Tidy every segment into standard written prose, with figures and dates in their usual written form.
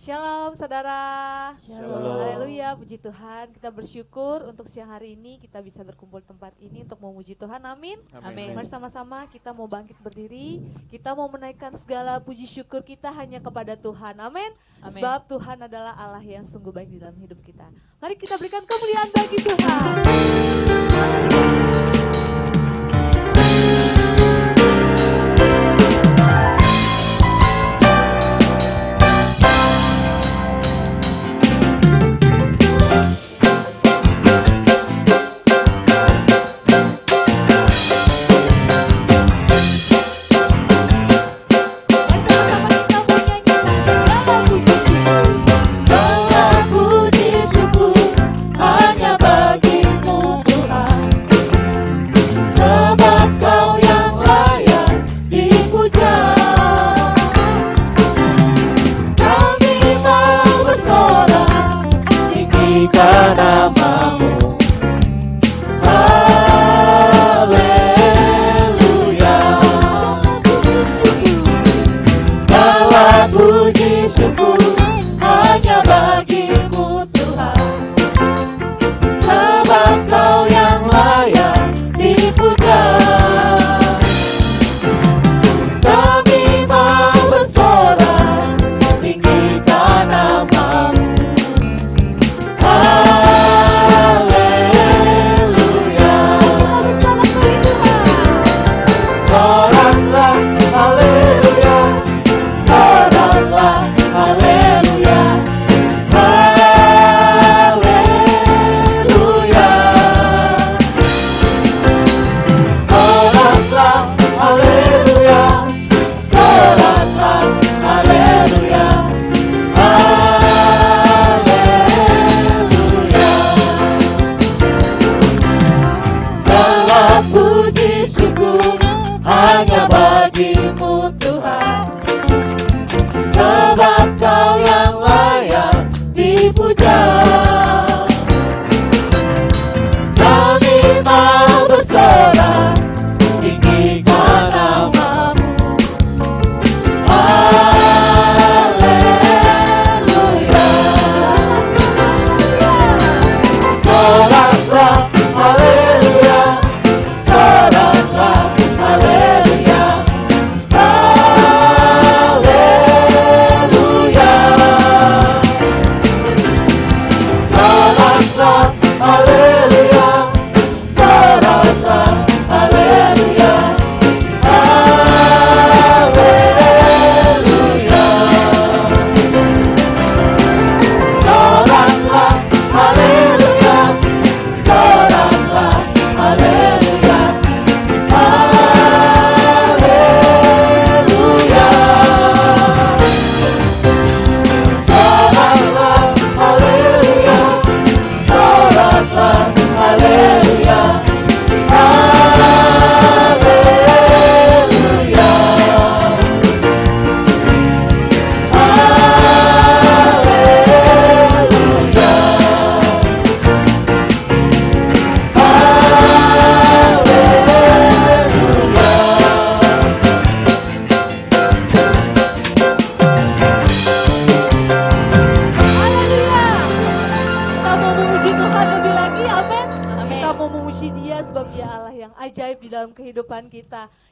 Shalom saudara. Shalom. Haleluya, puji Tuhan. Kita bersyukur untuk siang hari ini kita bisa berkumpul tempat ini untuk memuji Tuhan. Amin. Amin. Bersama-sama kita mau bangkit berdiri. Kita mau menaikkan segala puji syukur kita hanya kepada Tuhan. Amin. Sebab Tuhan adalah Allah yang sungguh baik di dalam hidup kita. Mari kita berikan kemuliaan bagi Tuhan.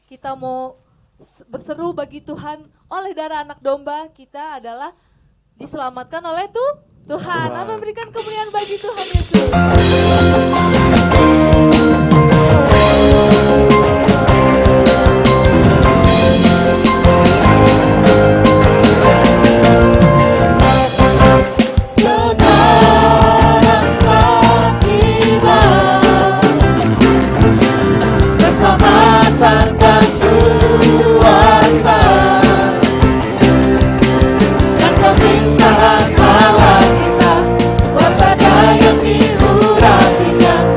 Kita mau berseru bagi Tuhan oleh darah anak domba kita adalah diselamatkan oleh Tuhan. Amin, berikan kemuliaan bagi Tuhan Yesus. Pemerintahan Allah kita, kuasa yang diurapinya.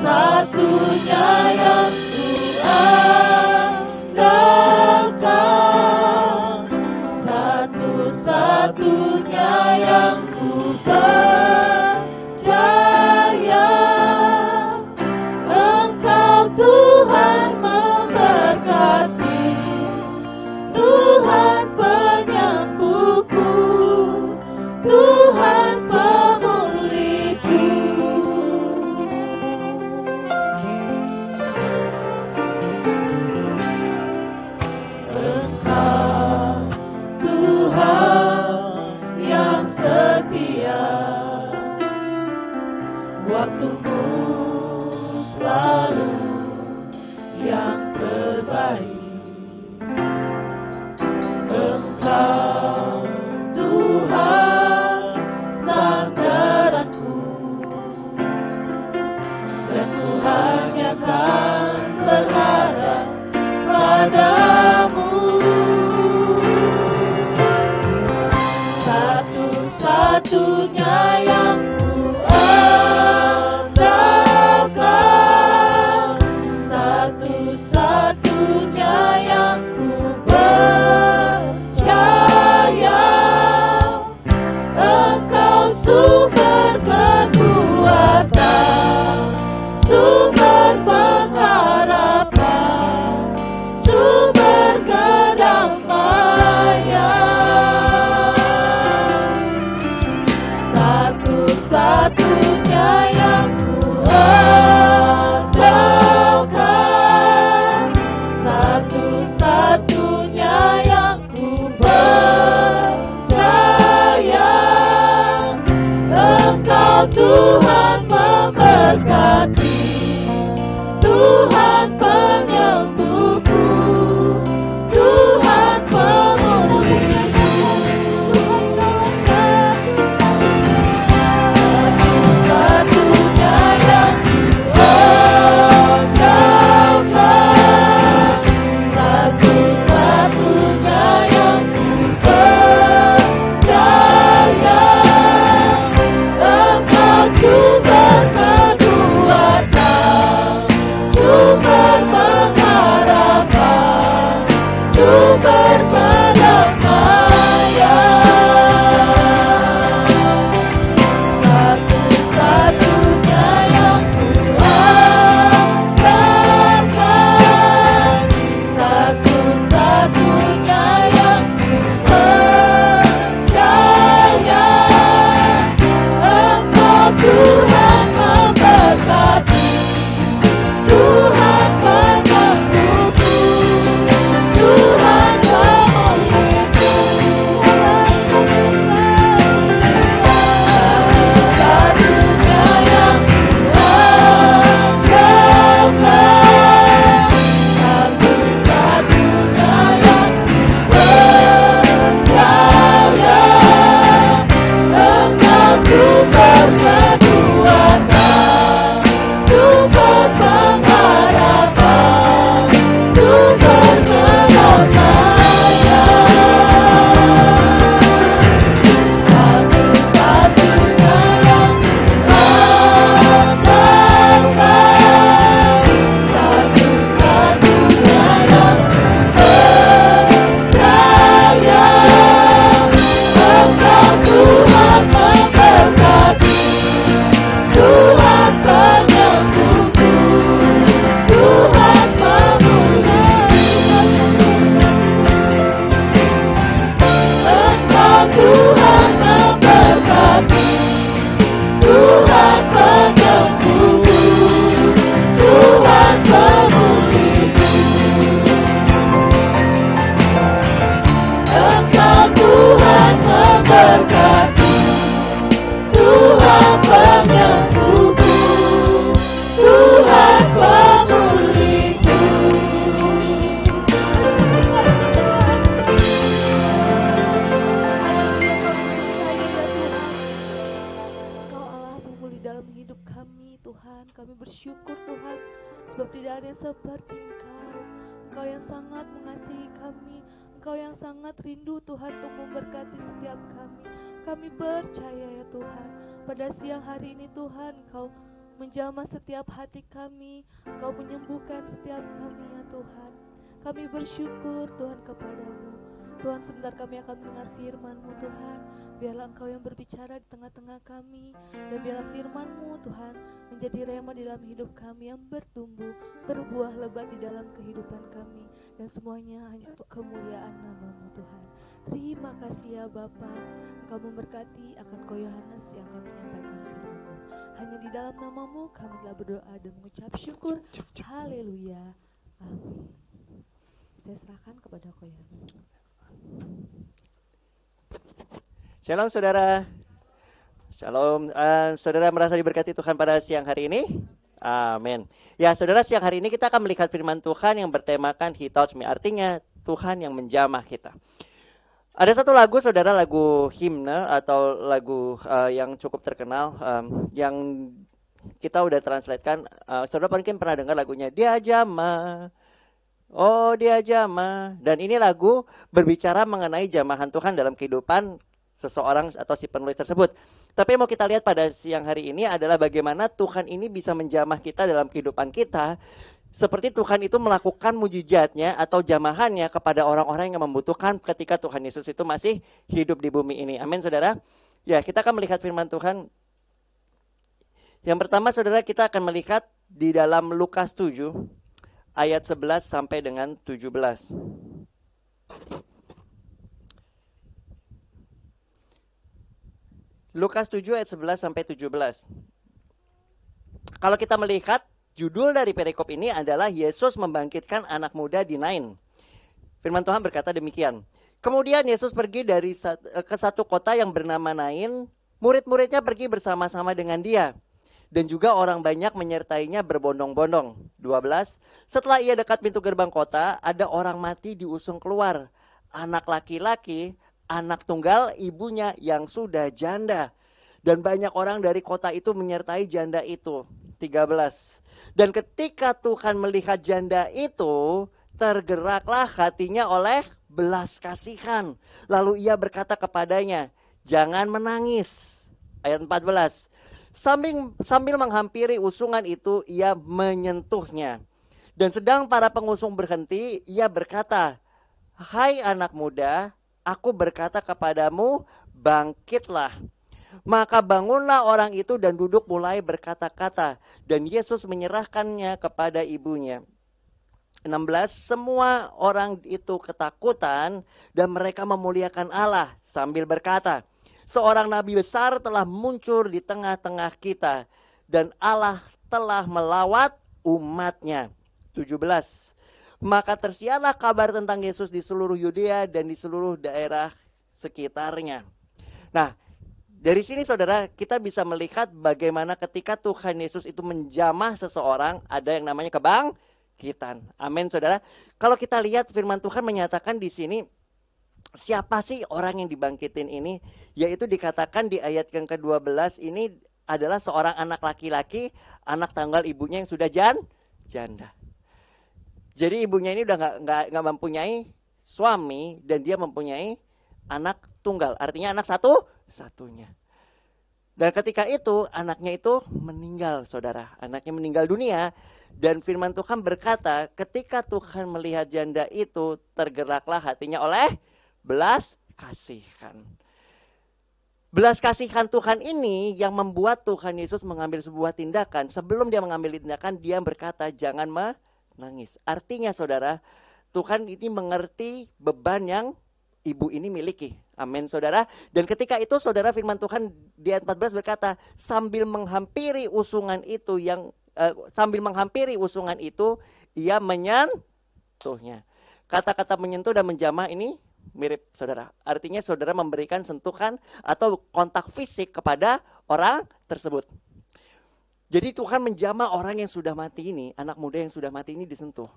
Satu-satunya yang ku andalkan. yang ku percaya, Engkau Tuhan memberkati, Tuhan penyembuhku, Tuhan pemulihku. Engkau Tuhan yang setia, waktumu selalu yang terbaik. Engkau Tuhan sandaranku, dan ku hanya kan berharap padamu. Satu-satunya yang ku andalkan, satu-satunya yang ku percaya, Engkau sumber kekuatan, sumber pengharapan, sumber kedamaian. Satu-satunya yang ku andalkan, satu-satunya yang ku percaya, Engkau Tuhan memberkati, Tuhan penyembuhku, Tuhan pemulihku. Satu-satunya yang ku andalkan, satu-satunya yang ku percaya, Engkau sumber kekuatan, sumber pengharapan, sumber kedamaian. Satu-satunya yang ku andalkan, satu-satunya yang ku percaya, Engkau Tuhan memberkati, Tuhan penyembuhku, Tuhan pemulihku. Satu-satunya yang ku andalkan, satu-satunya yang ku percaya, Engkau sumber kekuatan, sumber pengharapan, sumber kedamaian. Satu-satunya yang ku andalkan, satu-satunya yang ku percaya, Engkau Tuhan memberkati, Tuhan penyembuhku, Tuhan pemulihku. Engkau Tuhan memberkati, Tuhan penyembuhku, Tuhan pemulihku. Engkau Tuhan memberkati, Tuhan penyembuhku, Tuhan pemulihku. Engkau Allah pemulih dalam hidup kami Tuhan. Kami bersyukur Tuhan, sebab tidak ada yang seperti Engkau. Engkau yang sangat mengasihi kami, Engkau yang sangat rindu Tuhan untuk memberkati setiap kami. Kami percaya ya Tuhan, pada siang hari ini Tuhan Engkau menjamah setiap hati kami, Engkau menyembuhkan setiap kami ya Tuhan. Kami bersyukur Tuhan kepadamu. Tuhan, sebentar kami akan mendengar firman-Mu Tuhan. Biarlah Engkau yang berbicara di tengah-tengah kami. Dan biarlah firman-Mu Tuhan menjadi rema di dalam hidup kami yang bertumbuh, berbuah lebat di dalam kehidupan kami. Dan semuanya hanya untuk kemuliaan nama-Mu Tuhan. Terima kasih ya Bapa. Engkau memberkati akan Ko Yohanes yang akan menyampaikan firman-Mu. Hanya di dalam nama-Mu kami telah berdoa dan mengucap syukur. Haleluya. Amin. Saya serahkan kepada Ko Yohanes. Shalom saudara. Shalom, saudara merasa diberkati Tuhan pada siang hari ini? Amin. Ya saudara, siang hari ini kita akan melihat firman Tuhan yang bertemakan He Touched Me. Artinya Tuhan yang menjamah kita. Ada satu lagu saudara, lagu himne atau lagu yang cukup terkenal, yang kita udah translatekan. Saudara mungkin pernah dengar lagunya, Dia Jamah. Oh Dia Jamah. Dan ini lagu berbicara mengenai jamahan Tuhan dalam kehidupan seseorang atau si penulis tersebut. Tapi mau kita lihat pada siang hari ini adalah bagaimana Tuhan ini bisa menjamah kita dalam kehidupan kita. Seperti Tuhan itu melakukan mujizatnya atau jamahannya kepada orang-orang yang membutuhkan ketika Tuhan Yesus itu masih hidup di bumi ini. Amin saudara. Ya, kita akan melihat firman Tuhan. Yang pertama saudara, kita akan melihat di dalam Lukas 7 ayat 11 sampai dengan 17. Lukas 7 ayat 11 sampai 17. Kalau kita melihat judul dari perikop ini adalah Yesus membangkitkan anak muda di Nain. Firman Tuhan berkata demikian. Kemudian Yesus pergi ke satu kota yang bernama Nain. Murid-muridnya pergi bersama-sama dengan dia. Dan juga orang banyak menyertainya berbondong-bondong. 12. Setelah ia dekat pintu gerbang kota, ada orang mati diusung keluar. Anak laki-laki, anak tunggal ibunya yang sudah janda. Dan banyak orang dari kota itu menyertai janda itu. 13. Dan ketika Tuhan melihat janda itu, tergeraklah hatinya oleh belas kasihan. Lalu ia berkata kepadanya, jangan menangis. Ayat 14. Sambil menghampiri usungan itu, ia menyentuhnya. Dan sedang para pengusung berhenti, ia berkata, hai anak muda, aku berkata kepadamu, bangkitlah. Maka bangunlah orang itu dan duduk mulai berkata-kata. Dan Yesus menyerahkannya kepada ibunya. 16. Semua orang itu ketakutan dan mereka memuliakan Allah sambil berkata, seorang nabi besar telah muncul di tengah-tengah kita. Dan Allah telah melawat umatnya. 17. Maka tersiarlah kabar tentang Yesus di seluruh Yudea dan di seluruh daerah sekitarnya. Nah, dari sini saudara kita bisa melihat bagaimana ketika Tuhan Yesus itu menjamah seseorang ada yang namanya kebangkitan. Amin saudara. Kalau kita lihat firman Tuhan menyatakan di sini siapa sih orang yang dibangkitin ini? Yaitu dikatakan di ayat yang ke-12 ini adalah seorang anak laki-laki, anak tunggal ibunya yang sudah janda. Jadi ibunya ini udah nggak mempunyai suami dan dia mempunyai anak tunggal. Artinya anak satunya. Dan ketika itu anaknya itu meninggal saudara. Anaknya meninggal dunia. Dan firman Tuhan berkata ketika Tuhan melihat janda itu tergeraklah hatinya oleh belas kasihan. Belas kasihan Tuhan ini yang membuat Tuhan Yesus mengambil sebuah tindakan. Sebelum dia mengambil tindakan dia berkata jangan menangis. Artinya saudara, Tuhan ini mengerti beban yang ibu ini miliki. Amin saudara. Dan ketika itu saudara firman Tuhan di ayat 14 berkata sambil menghampiri usungan itu ia menyentuhnya. Kata-kata menyentuh dan menjamah ini mirip saudara. Artinya saudara memberikan sentuhan atau kontak fisik kepada orang tersebut. Jadi Tuhan menjamah orang yang sudah mati ini, anak muda yang sudah mati ini disentuh.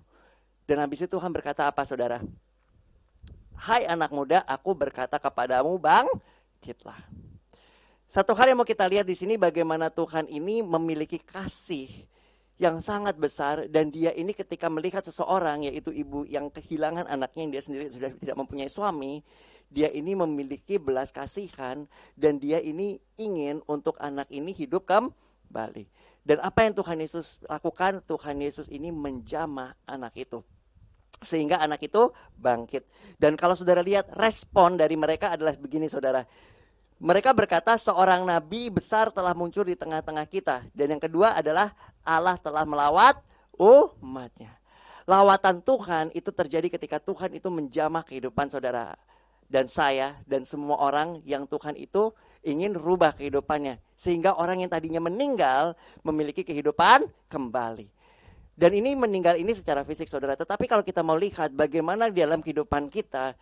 Dan habis itu Tuhan berkata apa saudara? Hai anak muda, aku berkata kepadamu bangkitlah. Satu hal yang mau kita lihat di sini bagaimana Tuhan ini memiliki kasih yang sangat besar. Dan dia ini ketika melihat seseorang yaitu ibu yang kehilangan anaknya yang dia sendiri sudah tidak mempunyai suami. Dia ini memiliki belas kasihan dan dia ini ingin untuk anak ini hidup kembali. Dan apa yang Tuhan Yesus lakukan? Tuhan Yesus ini menjamah anak itu. Sehingga anak itu bangkit. Dan kalau saudara lihat respon dari mereka adalah begini saudara. Mereka berkata seorang nabi besar telah muncul di tengah-tengah kita. Dan yang kedua adalah Allah telah melawat umatnya. Lawatan Tuhan itu terjadi ketika Tuhan itu menjamah kehidupan saudara. Dan saya dan semua orang yang Tuhan itu ingin rubah kehidupannya. Sehingga orang yang tadinya meninggal memiliki kehidupan kembali. Dan ini meninggal ini secara fisik saudara. Tetapi kalau kita mau lihat bagaimana di dalam kehidupan kita,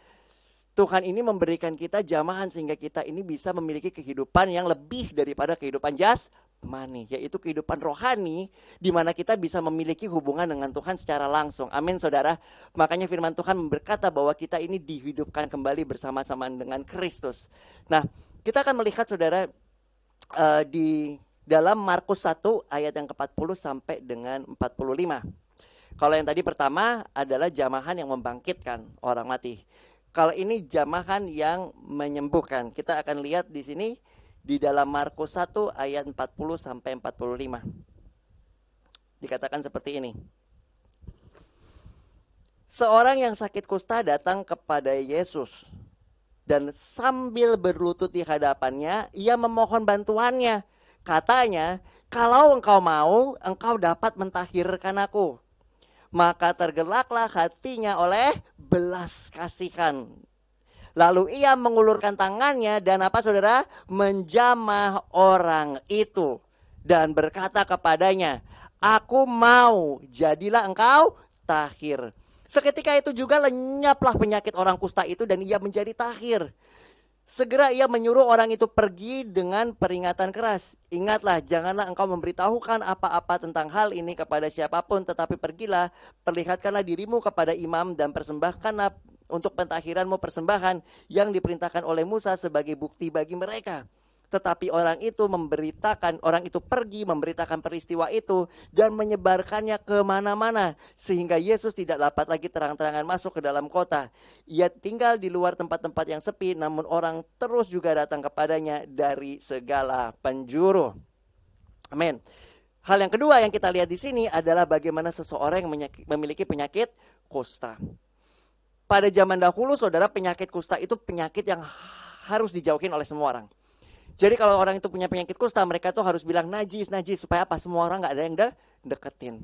Tuhan ini memberikan kita jamahan sehingga kita ini bisa memiliki kehidupan yang lebih daripada kehidupan jasmani. Yaitu kehidupan rohani di mana kita bisa memiliki hubungan dengan Tuhan secara langsung. Amin saudara. Makanya firman Tuhan berkata bahwa kita ini dihidupkan kembali bersama-sama dengan Kristus. Nah kita akan melihat saudara di dalam Markus 1 ayat yang ke-40 sampai dengan 45. Kalau yang tadi pertama adalah jamahan yang membangkitkan orang mati. Kalau ini jamahan yang menyembuhkan. Kita akan lihat di sini di dalam Markus 1 ayat 40 sampai 45. Dikatakan seperti ini. Seorang yang sakit kusta datang kepada Yesus. Dan sambil berlutut di hadapannya, ia memohon bantuannya. Katanya, kalau engkau mau, engkau dapat mentahirkan aku. Maka tergelaklah hatinya oleh belas kasihan. Lalu ia mengulurkan tangannya dan apa saudara? Menjamah orang itu. Dan berkata kepadanya, aku mau, jadilah engkau tahir. Seketika itu juga lenyaplah penyakit orang kusta itu dan ia menjadi tahir. Segera ia menyuruh orang itu pergi dengan peringatan keras. Ingatlah, janganlah engkau memberitahukan apa-apa tentang hal ini kepada siapapun. Tetapi pergilah, perlihatkanlah dirimu kepada imam dan persembahkanlah untuk pentahiranmu persembahan yang diperintahkan oleh Musa sebagai bukti bagi mereka. Tetapi orang itu pergi memberitakan peristiwa itu dan menyebarkannya kemana-mana. Sehingga Yesus tidak dapat lagi terang-terangan masuk ke dalam kota. Ia tinggal di luar tempat-tempat yang sepi, namun orang terus juga datang kepadanya dari segala penjuru. Amin. Hal yang kedua yang kita lihat di sini adalah bagaimana seseorang yang memiliki penyakit kusta. Pada zaman dahulu saudara, penyakit kusta itu penyakit yang harus dijauhin oleh semua orang. Jadi kalau orang itu punya penyakit kusta, mereka tuh harus bilang najis supaya apa? Semua orang nggak ada yang deketin.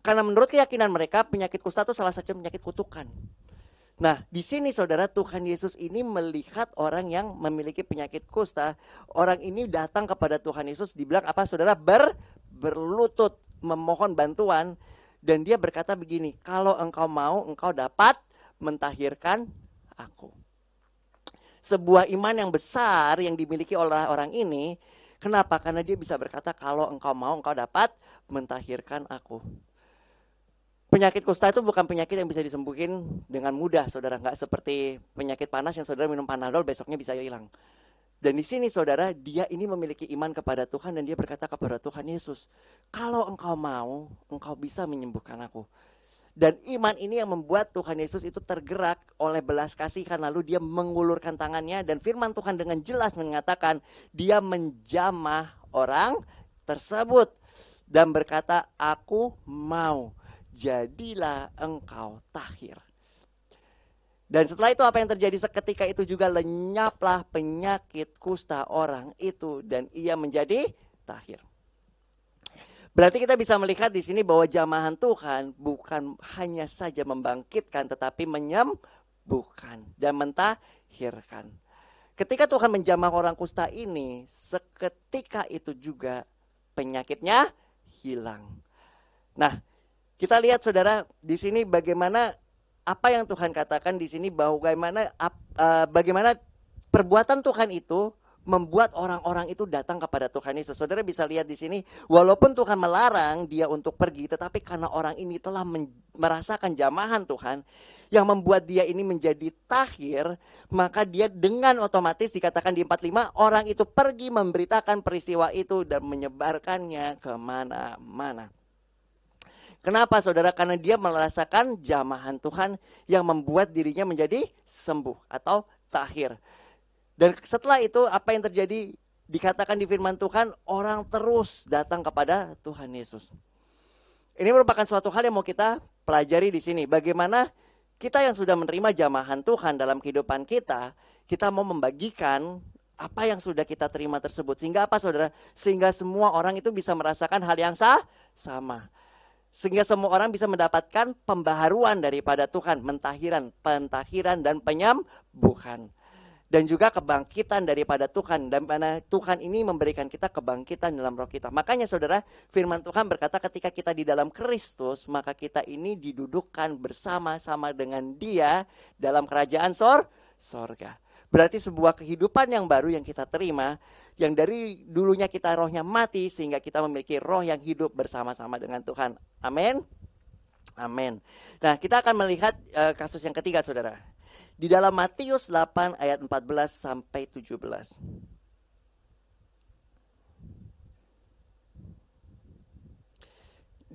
Karena menurut keyakinan mereka penyakit kusta itu salah satu penyakit kutukan. Nah di sini saudara, Tuhan Yesus ini melihat orang yang memiliki penyakit kusta. Orang ini datang kepada Tuhan Yesus, dibilang apa saudara? Berlutut memohon bantuan. Dan dia berkata begini, kalau engkau mau, engkau dapat mentahirkan aku. Sebuah iman yang besar yang dimiliki oleh orang ini. Kenapa? Karena dia bisa berkata, kalau engkau mau, engkau dapat mentahirkan aku. Penyakit kusta itu bukan penyakit yang bisa disembuhin dengan mudah, saudara. Nggak seperti penyakit panas yang saudara minum Panadol besoknya bisa hilang. Dan di sini saudara, dia ini memiliki iman kepada Tuhan dan dia berkata kepada Tuhan Yesus, kalau engkau mau, engkau bisa menyembuhkan aku. Dan iman ini yang membuat Tuhan Yesus itu tergerak oleh belas kasihan. Lalu dia mengulurkan tangannya dan firman Tuhan dengan jelas mengatakan dia menjamah orang tersebut. Dan berkata, aku mau, jadilah engkau tahir. Dan setelah itu apa yang terjadi? Seketika itu juga lenyaplah penyakit kusta orang itu dan ia menjadi tahir. Berarti kita bisa melihat di sini bahwa jamahan Tuhan bukan hanya saja membangkitkan tetapi menyembuhkan dan mentahirkan. Ketika Tuhan menjamah orang kusta ini, seketika itu juga penyakitnya hilang. Nah, kita lihat saudara di sini bagaimana apa yang Tuhan katakan di sini, bagaimana perbuatan Tuhan itu membuat orang-orang itu datang kepada Tuhan Yesus. Saudara bisa lihat di sini, walaupun Tuhan melarang dia untuk pergi, tetapi karena orang ini telah merasakan jamahan Tuhan yang membuat dia ini menjadi tahir, maka dia dengan otomatis dikatakan di 45, orang itu pergi memberitakan peristiwa itu dan menyebarkannya kemana-mana. Kenapa saudara? Karena dia merasakan jamahan Tuhan yang membuat dirinya menjadi sembuh atau tahir. Dan setelah itu apa yang terjadi? Dikatakan di firman Tuhan, orang terus datang kepada Tuhan Yesus. Ini merupakan suatu hal yang mau kita pelajari di sini. Bagaimana kita yang sudah menerima jamahan Tuhan dalam kehidupan kita, kita mau membagikan apa yang sudah kita terima tersebut. Sehingga apa saudara? Sehingga semua orang itu bisa merasakan hal yang sama. Sehingga semua orang bisa mendapatkan pembaharuan daripada Tuhan. Pentahiran dan penyembuhan. Dan juga kebangkitan daripada Tuhan. Dan mana Tuhan ini memberikan kita kebangkitan dalam roh kita. Makanya saudara, firman Tuhan berkata ketika kita di dalam Kristus, maka kita ini didudukkan bersama-sama dengan Dia dalam kerajaan sorga. Berarti sebuah kehidupan yang baru yang kita terima, yang dari dulunya kita rohnya mati, sehingga kita memiliki roh yang hidup bersama-sama dengan Tuhan. Amin. Amin. Nah, kita akan melihat kasus yang ketiga saudara. Di dalam Matius 8 ayat 14 sampai 17.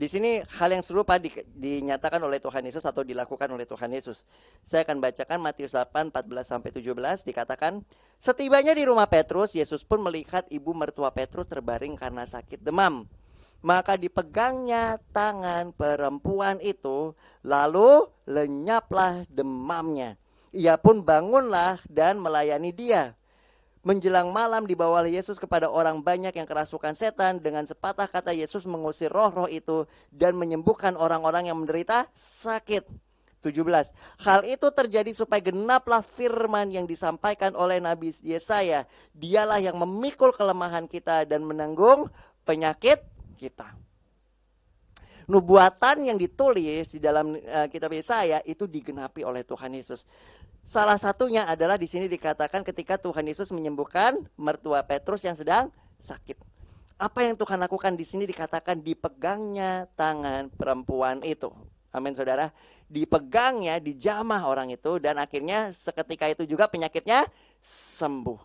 Di sini hal yang serupa dinyatakan oleh Tuhan Yesus atau dilakukan oleh Tuhan Yesus. Saya akan bacakan Matius 8, 14 sampai 17. Dikatakan, setibanya di rumah Petrus, Yesus pun melihat ibu mertua Petrus terbaring karena sakit demam. Maka dipegangnya tangan perempuan itu, lalu lenyaplah demamnya. Ia pun bangunlah dan melayani dia. Menjelang malam dibawalah Yesus kepada orang banyak yang kerasukan setan. Dengan sepatah kata Yesus mengusir roh-roh itu dan menyembuhkan orang-orang yang menderita sakit. 17. Hal itu terjadi supaya genaplah firman yang disampaikan oleh Nabi Yesaya. Dialah yang memikul kelemahan kita dan menanggung penyakit kita. Nubuatan yang ditulis di dalam kitab Yesaya itu digenapi oleh Tuhan Yesus. Salah satunya adalah di sini dikatakan ketika Tuhan Yesus menyembuhkan mertua Petrus yang sedang sakit. Apa yang Tuhan lakukan di sini dikatakan dipegangnya tangan perempuan itu. Amin saudara. Dipegangnya, dijamah orang itu dan akhirnya seketika itu juga penyakitnya sembuh.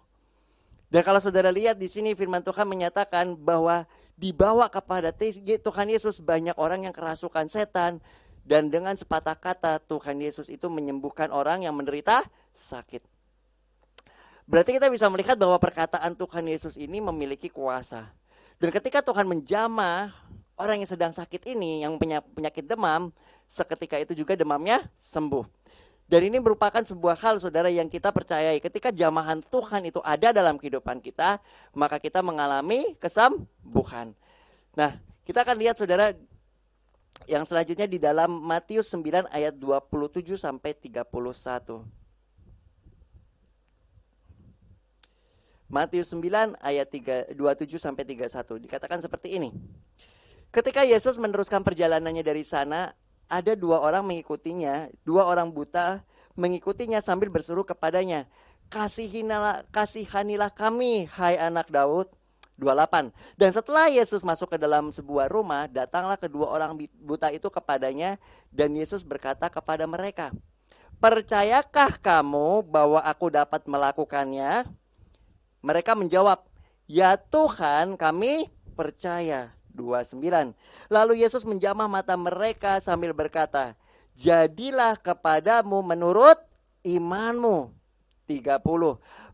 Dan kalau saudara lihat di sini firman Tuhan menyatakan bahwa dibawa kepada Tuhan Yesus banyak orang yang kerasukan setan. Dan dengan sepatah kata Tuhan Yesus itu menyembuhkan orang yang menderita sakit. Berarti kita bisa melihat bahwa perkataan Tuhan Yesus ini memiliki kuasa. Dan ketika Tuhan menjamah orang yang sedang sakit ini, yang punya penyakit demam, seketika itu juga demamnya sembuh. Dan ini merupakan sebuah hal saudara yang kita percayai. Ketika jamahan Tuhan itu ada dalam kehidupan kita, maka kita mengalami kesembuhan. Nah, kita akan lihat saudara yang selanjutnya di dalam Matius 9 ayat 27 sampai 31. Matius 9 ayat 27 sampai 31 dikatakan seperti ini. Ketika Yesus meneruskan perjalanannya dari sana, ada dua orang mengikutinya, dua orang buta mengikutinya sambil berseru kepadanya, kasihanilah kami, hai anak Daud. 28. Dan setelah Yesus masuk ke dalam sebuah rumah, datanglah kedua orang buta itu kepadanya dan Yesus berkata kepada mereka, percayakah kamu bahwa aku dapat melakukannya? Mereka menjawab, ya Tuhan, kami percaya. 29. Lalu Yesus menjamah mata mereka sambil berkata, jadilah kepadamu menurut imanmu. 30.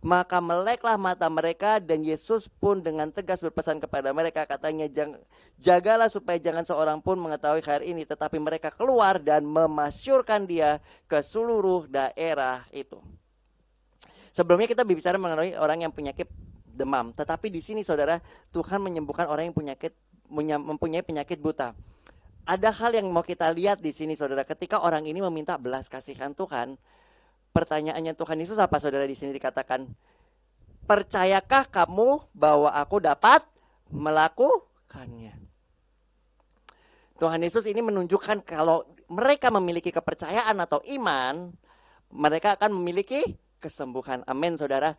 Maka meleklah mata mereka dan Yesus pun dengan tegas berpesan kepada mereka, katanya, jagalah supaya jangan seorang pun mengetahui hal ini. Tetapi mereka keluar dan memasyurkan dia ke seluruh daerah itu. Sebelumnya kita berbicara mengenai orang yang penyakit demam. Tetapi di sini saudara, Tuhan menyembuhkan orang yang mempunyai penyakit buta. Ada hal yang mau kita lihat di sini saudara. Ketika orang ini meminta belas kasihan Tuhan, pertanyaannya Tuhan Yesus apa saudara di sini dikatakan? Percayakah kamu bahwa aku dapat melakukannya? Tuhan Yesus ini menunjukkan kalau mereka memiliki kepercayaan atau iman, mereka akan memiliki kesembuhan. Amin saudara.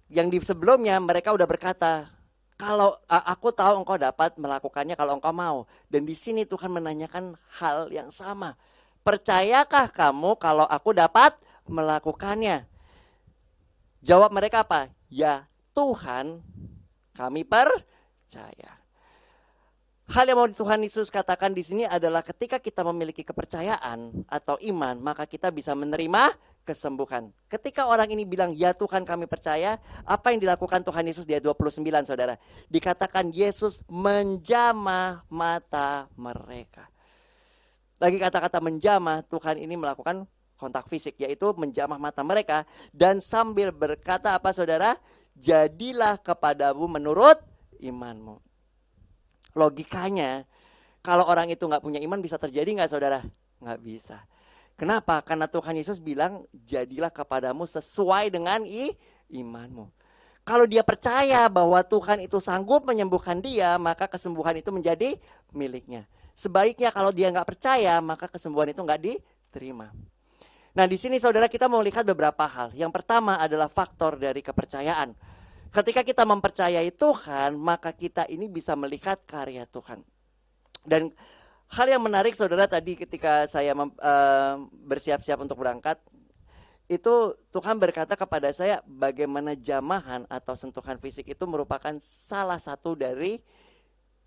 Yang di sebelumnya mereka udah berkata, kalau aku tahu engkau dapat melakukannya kalau engkau mau. Dan di sini Tuhan menanyakan hal yang sama. Percayakah kamu kalau aku dapat melakukannya? Jawab mereka apa? Ya Tuhan, kami percaya. Hal yang mau Tuhan Yesus katakan di sini adalah ketika kita memiliki kepercayaan atau iman, maka kita bisa menerima kesembuhan. Ketika orang ini bilang, ya Tuhan kami percaya, apa yang dilakukan Tuhan Yesus di ayat 29 saudara? Dikatakan Yesus menjamah mata mereka. lagi kata-kata menjamah, Tuhan ini melakukan kontak fisik, yaitu menjamah mata mereka dan sambil berkata apa saudara? Jadilah kepadamu menurut imanmu. Logikanya, kalau orang itu nggak punya iman bisa terjadi nggak saudara? Nggak bisa. Kenapa? Karena Tuhan Yesus bilang jadilah kepadamu sesuai dengan imanmu. Kalau dia percaya bahwa Tuhan itu sanggup menyembuhkan dia, maka kesembuhan itu menjadi miliknya. Sebaiknya kalau dia nggak percaya, maka kesembuhan itu nggak diterima. Nah di sini saudara kita mau lihat beberapa hal. Yang pertama adalah faktor dari kepercayaan. Ketika kita mempercayai Tuhan, maka kita ini bisa melihat karya Tuhan. Dan hal yang menarik saudara tadi ketika saya bersiap-siap untuk berangkat, itu Tuhan berkata kepada saya bagaimana jamahan atau sentuhan fisik itu merupakan salah satu dari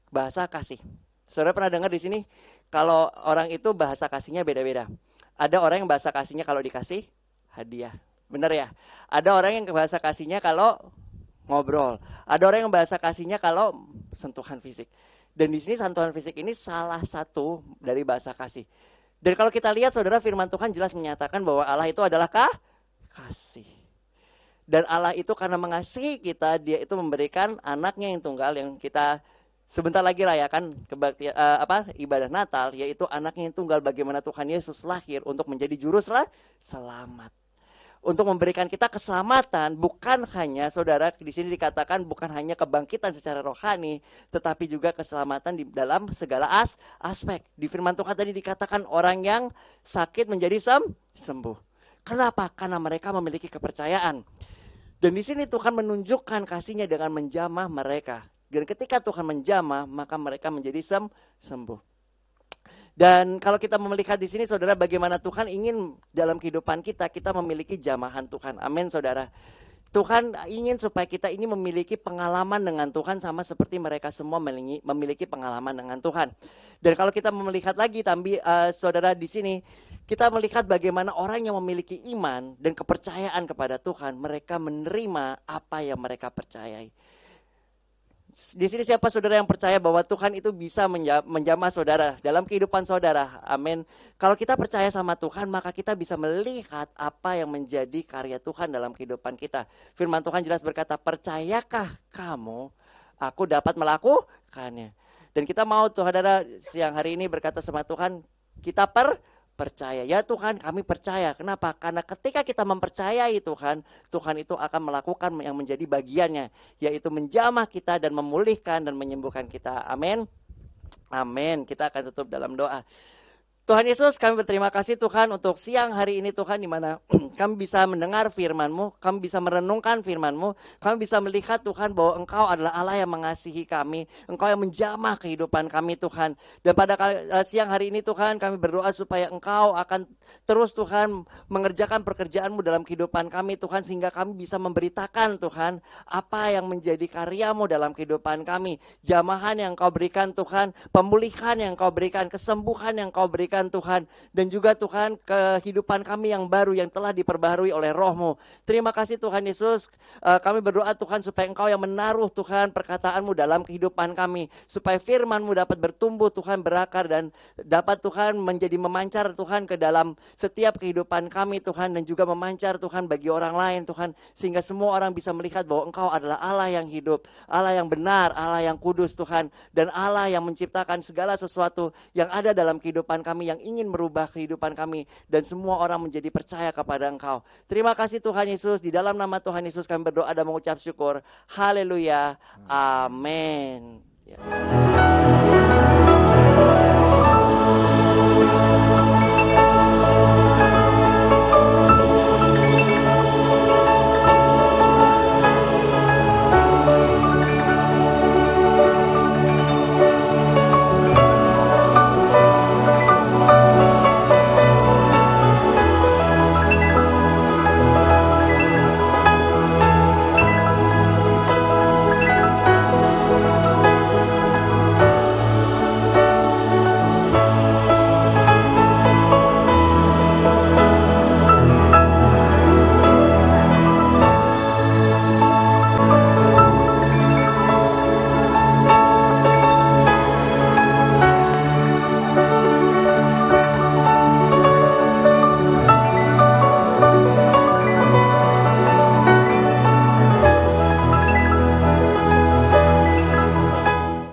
bahasa kasih. Saudara pernah dengar di sini kalau orang itu bahasa kasihnya beda-beda. Ada orang yang bahasa kasihnya kalau dikasih hadiah, benar ya? Ada orang yang bahasa kasihnya kalau ngobrol. Ada orang yang bahasa kasihnya kalau sentuhan fisik. Dan di sini sentuhan fisik ini salah satu dari bahasa kasih. Dan kalau kita lihat saudara, firman Tuhan jelas menyatakan bahwa Allah itu adalah kasih. Dan Allah itu karena mengasihi kita, dia itu memberikan anaknya yang tunggal yang kita sebentar lagi rayakan ibadah Natal, yaitu anaknya yang tunggal bagaimana Tuhan Yesus lahir untuk menjadi juru selamat. Untuk memberikan kita keselamatan, bukan hanya saudara di sini dikatakan bukan hanya kebangkitan secara rohani, tetapi juga keselamatan di dalam segala aspek. Di firman Tuhan tadi dikatakan orang yang sakit menjadi sembuh. Kenapa? Karena mereka memiliki kepercayaan. Dan di sini Tuhan menunjukkan kasihnya dengan menjamah mereka. Dan ketika Tuhan menjamah, maka mereka menjadi sembuh. Dan kalau kita melihat di sini saudara bagaimana Tuhan ingin dalam kehidupan kita memiliki jamahan Tuhan. Amin saudara. Tuhan ingin supaya kita ini memiliki pengalaman dengan Tuhan sama seperti mereka semua memiliki pengalaman dengan Tuhan. Dan kalau kita melihat lagi saudara di sini kita melihat bagaimana orang yang memiliki iman dan kepercayaan kepada Tuhan, mereka menerima apa yang mereka percayai. Di sini siapa saudara yang percaya bahwa Tuhan itu bisa menjamah saudara dalam kehidupan saudara? Amin. Kalau kita percaya sama Tuhan, maka kita bisa melihat apa yang menjadi karya Tuhan dalam kehidupan kita. Firman Tuhan jelas berkata, percayakah kamu aku dapat melakukannya? Dan kita mau saudara siang hari ini berkata sama Tuhan, kita percaya. Ya Tuhan, kami percaya. Kenapa? Karena ketika kita mempercayai Tuhan, Tuhan itu akan melakukan yang menjadi bagiannya, yaitu menjamah kita dan memulihkan dan menyembuhkan kita. Amin. Amin. Kita akan tutup dalam doa. Tuhan Yesus, kami berterima kasih Tuhan untuk siang hari ini Tuhan, di mana kami bisa mendengar firman-Mu, kami bisa merenungkan firman-Mu, kami bisa melihat Tuhan bahwa Engkau adalah Allah yang mengasihi kami, Engkau yang menjamah kehidupan kami Tuhan. Dan pada siang hari ini Tuhan, kami berdoa supaya Engkau akan terus Tuhan mengerjakan pekerjaan-Mu dalam kehidupan kami Tuhan, sehingga kami bisa memberitakan Tuhan apa yang menjadi karya-Mu dalam kehidupan kami. Jamahan yang Engkau berikan Tuhan, pemulihan yang Engkau berikan, kesembuhan yang Engkau berikan Tuhan, dan juga Tuhan kehidupan kami yang baru yang telah diperbaharui oleh Roh-Mu. Terima kasih Tuhan Yesus, kami berdoa Tuhan supaya Engkau yang menaruh Tuhan perkataan-Mu dalam kehidupan kami, supaya firman-Mu dapat bertumbuh Tuhan, berakar dan dapat Tuhan menjadi memancar Tuhan ke dalam setiap kehidupan kami Tuhan, dan juga memancar Tuhan bagi orang lain Tuhan, sehingga semua orang bisa melihat bahwa Engkau adalah Allah yang hidup, Allah yang benar, Allah yang kudus Tuhan, dan Allah yang menciptakan segala sesuatu yang ada dalam kehidupan kami, yang ingin merubah kehidupan kami, dan semua orang menjadi percaya kepada Engkau. Terima kasih Tuhan Yesus, di dalam nama Tuhan Yesus kami berdoa dan mengucap syukur. Haleluya. Amin. Ya.